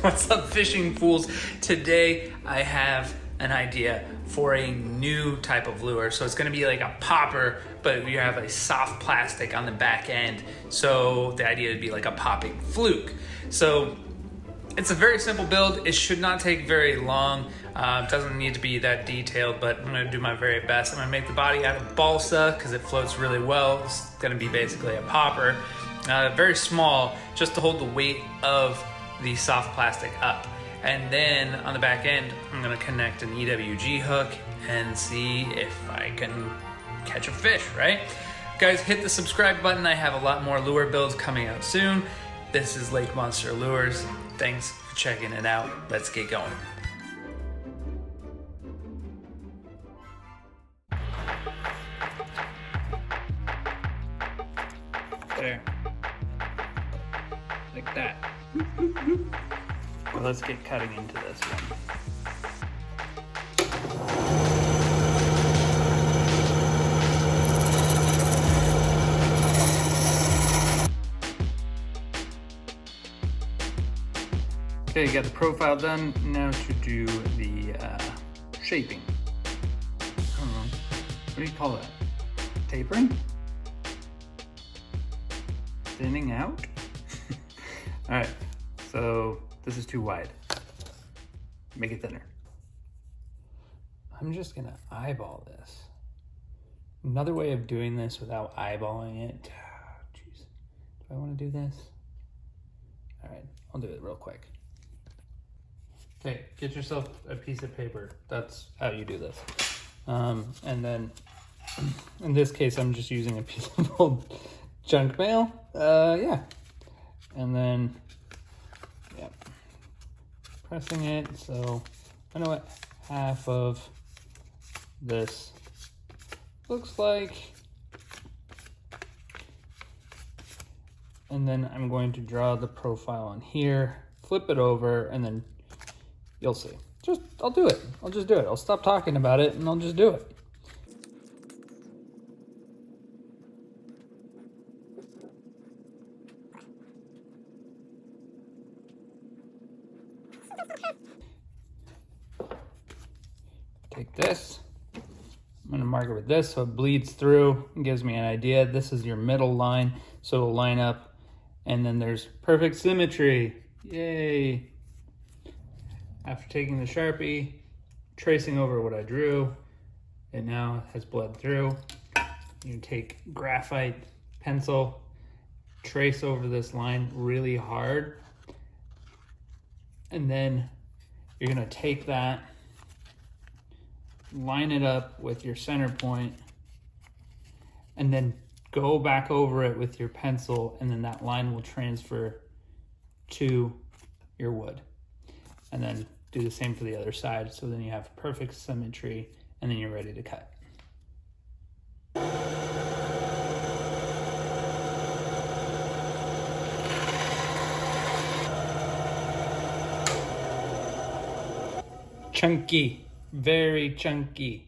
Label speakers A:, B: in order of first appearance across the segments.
A: What's up, fishing fools? Today I have an idea for a new type of lure. So it's gonna be like a popper, but you have a soft plastic on the back end. So the idea would be like a popping fluke. So it's a very simple build. It should not take very long. It doesn't need to be that detailed, but I'm gonna do my very best. I'm gonna make the body out of balsa because it floats really well. It's gonna be basically a popper. Very small, just to hold the weight of the soft plastic up. And then on the back end, I'm gonna connect an EWG hook and see if I can catch a fish, right? Guys, hit the subscribe button. I have a lot more lure builds coming out soon. This is Lake Monster Lures. Thanks for checking it out. Let's get going. There. Like that. Well, let's get cutting into this one. Okay, got the profile done. Now to do the shaping. I don't know. What do you call that? Tapering? Thinning out? All right, so this is too wide. Make it thinner. I'm just gonna eyeball this. Another way of doing this without eyeballing it. Jeez, do I wanna do this? All right, I'll do it real quick. Okay, get yourself a piece of paper. That's how you do this. And then, in this case, I'm just using a piece of old junk mail. Yeah. And then, yeah, pressing it. So I know what half of this looks like. And then I'm going to draw the profile on here, flip it over, and then you'll see. I'll do it. I'll just do it. I'll stop talking about it and I'll just do it. Take this, I'm gonna mark it with this so it bleeds through and gives me an idea. This is your middle line, so it'll line up, and then there's perfect symmetry. Yay. After taking the Sharpie, tracing over what I drew, it now has bled through. You take graphite pencil, trace over this line really hard, and then you're gonna take that, line it up with your center point, and then go back over it with your pencil, and then that line will transfer to your wood. And then do the same for the other side, so then you have perfect symmetry, and then you're ready to cut. Chunky. Very chunky,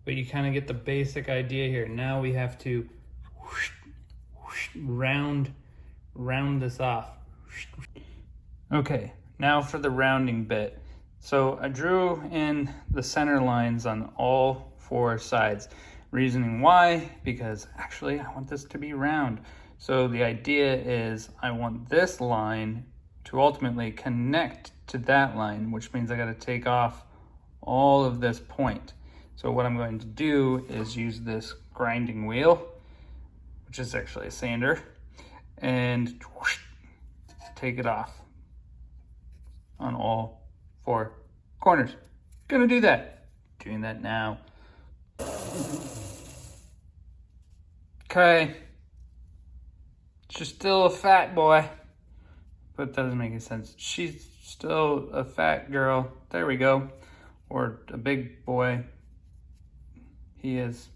A: but you kind of get the basic idea here. Now we have to round this off. Okay, now for the rounding bit. So I drew in the center lines on all four sides. Reasoning why, because actually I want this to be round. So the idea is I want this line to ultimately connect to that line, which means I got to take off all of this point. So what I'm going to do is use this grinding wheel, which is actually a sander, and take it off on all four corners. Gonna do that. Doing that now. Okay. She's still a fat boy, but it doesn't make any sense. She's still a fat girl. There we go. Or a big boy. He is.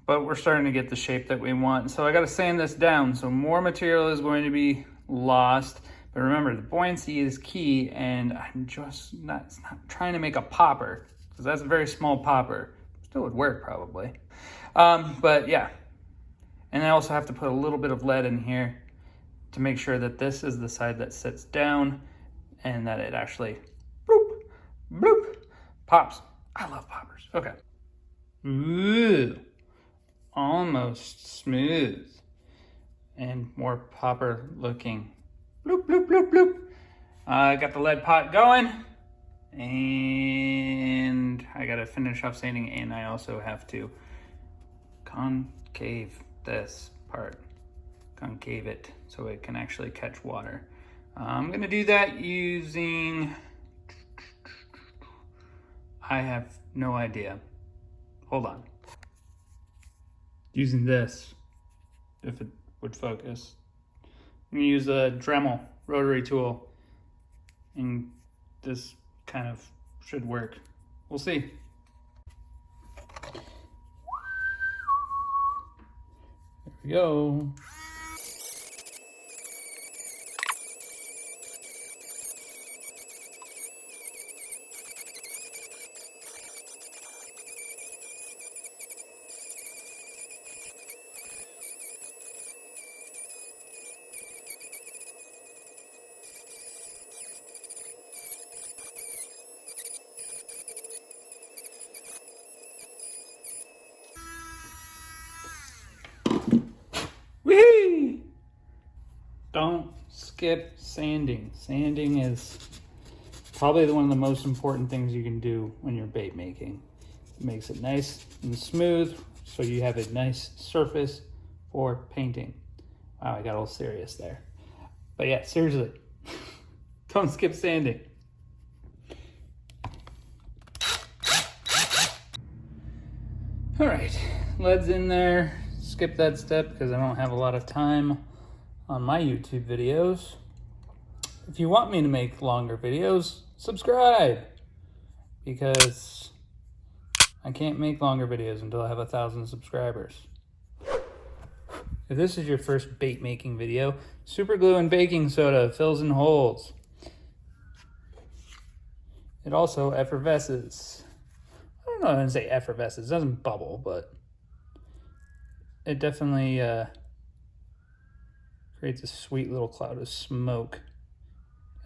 A: But we're starting to get the shape that we want. So I got to sand this down. So more material is going to be lost. But remember, the buoyancy is key, and I'm just not trying to make a popper, because that's a very small popper. Still would work probably. But yeah. And I also have to put a little bit of lead in here to make sure that this is the side that sits down and that it actually bloop, bloop, pops. I love poppers. Okay. Ooh, almost smooth and more popper looking. Bloop, bloop, bloop, bloop. I got the lead pot going and I gotta finish off sanding, and I also have to concave this part, concave it so it can actually catch water. I'm gonna do that using, I have no idea. Hold on. Using this, if it would focus. I'm gonna use a Dremel rotary tool, and this kind of should work. We'll see. There we go. Whee! Don't skip sanding. Sanding is probably one of the most important things you can do when you're bait making. It makes it nice and smooth so you have a nice surface for painting. Wow, I got a little serious there. But yeah, seriously, don't skip sanding. All right, lead's in there. Skip that step because I don't have a lot of time on my YouTube videos. If you want me to make longer videos, subscribe, because I can't make longer videos until I have 1,000 subscribers. If this is your first bait making video, super glue and baking soda fills in holes. It also effervesces. I don't know how to say effervesces, it doesn't bubble, but it definitely creates a sweet little cloud of smoke.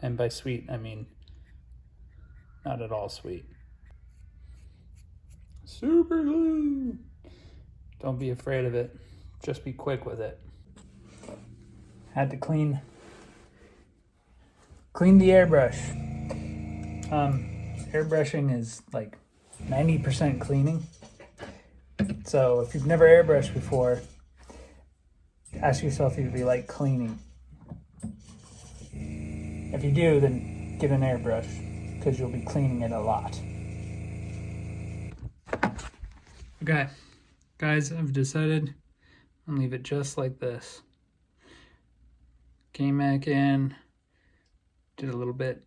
A: And by sweet, I mean not at all sweet. Super glue. Don't be afraid of it. Just be quick with it. Had to clean the airbrush. Airbrushing is like 90% cleaning. So if you've never airbrushed before, ask yourself if you like cleaning. If you do, then get an airbrush because you'll be cleaning it a lot. Okay, guys, I've decided I'm gonna leave it just like this. Came back in, did a little bit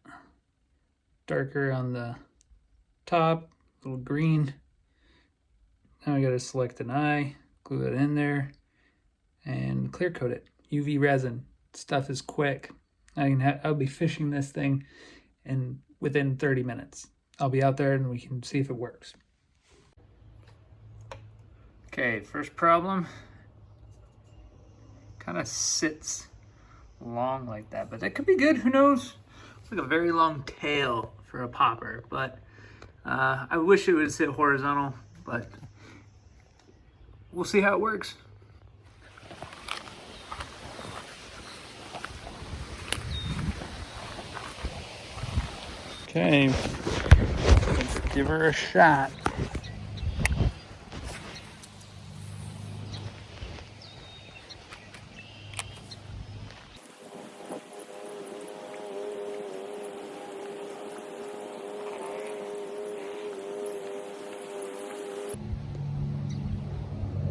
A: darker on the top, a little green. Now I gotta select an eye, glue it in there, and clear coat it. UV resin. Stuff is quick. I'll be fishing this thing within 30 minutes. I'll be out there and we can see if it works. Okay, first problem. Kind of sits long like that, but that could be good. Who knows? It's like a very long tail for a popper, but I wish it would sit horizontal, but we'll see how it works. Okay, let's give her a shot.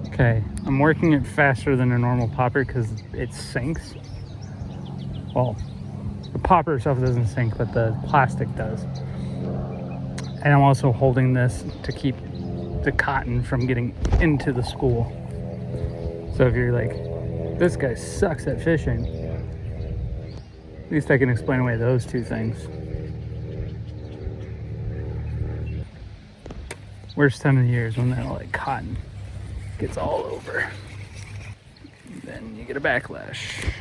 A: Okay, I'm working it faster than a normal popper because it sinks. Well, the popper itself doesn't sink, but the plastic does. And I'm also holding this to keep the cotton from getting into the spool. So if you're like, this guy sucks at fishing, at least I can explain away those two things. Worst time of the year is when that like cotton gets all over. And then you get a backlash.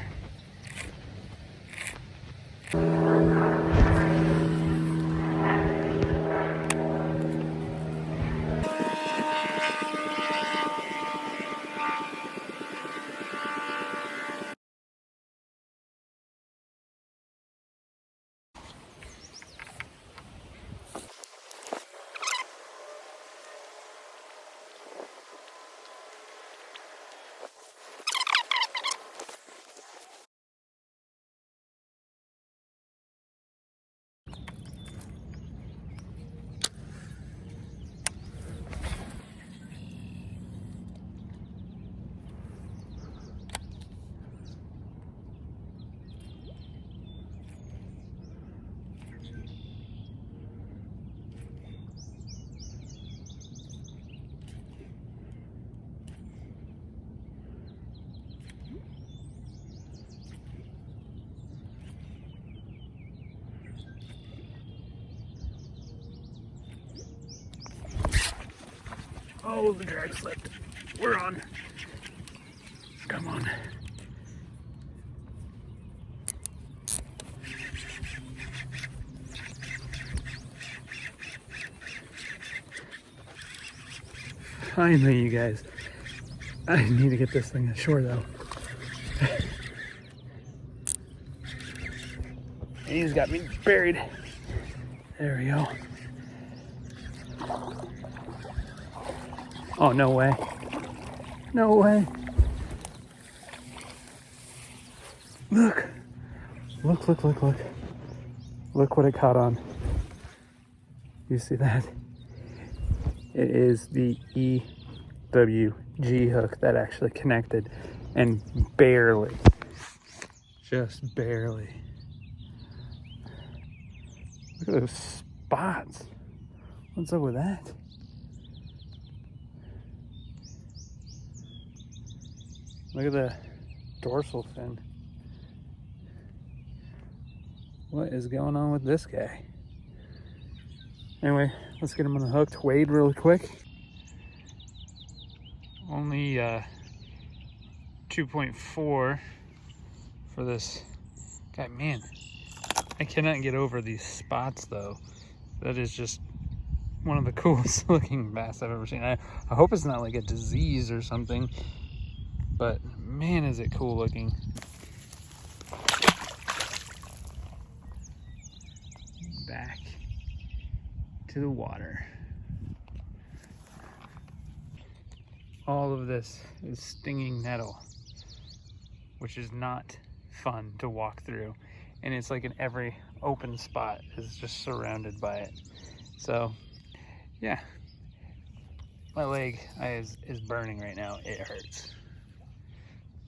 A: Oh, the drag slipped. We're on. Come on. Finally, you guys. I need to get this thing ashore though. He's got me buried. There we go. Oh, no way. No way. Look. Look, look, look, look. Look what it caught on. You see that? It is the EWG hook that actually connected, and barely. Just barely. Look at those spots. What's up with that? Look at the dorsal fin. What is going on with this guy? Anyway, let's get him on the hook. Wade really quick. Only 2.4 for this guy. Man, I cannot get over these spots though. That is just one of the coolest looking bass I've ever seen. I hope it's not like a disease or something, but man, is it cool looking. Back to the water. All of this is stinging nettle, which is not fun to walk through. And it's like in every open spot is just surrounded by it. So yeah, my leg is burning right now. It hurts.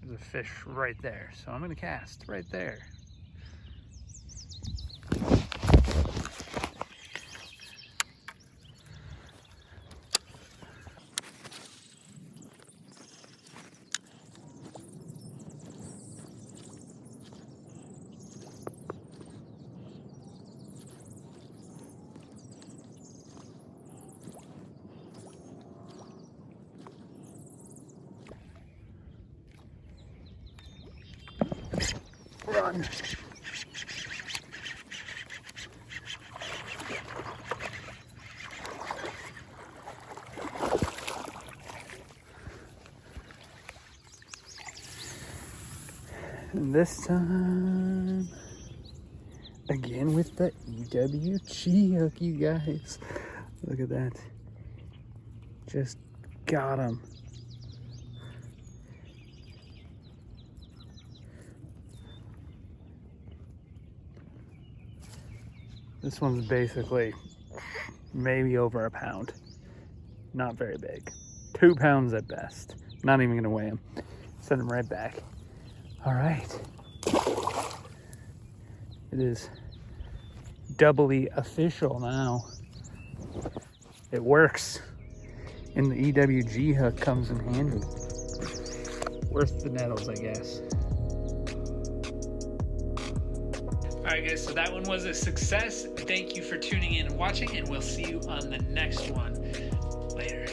A: There's a fish right there. So I'm gonna cast right there. Run. And this time, again with the EWG hook, you guys. Look at that. Just got him. This one's basically maybe over a pound. Not very big. 2 pounds at best. Not even gonna weigh him. Send him right back. All right. It is doubly official now. It works. And the EWG hook comes in handy. Worth the nettles, I guess. All right, guys, so that one was a success. Thank you for tuning in and watching, and we'll see you on the next one. Later.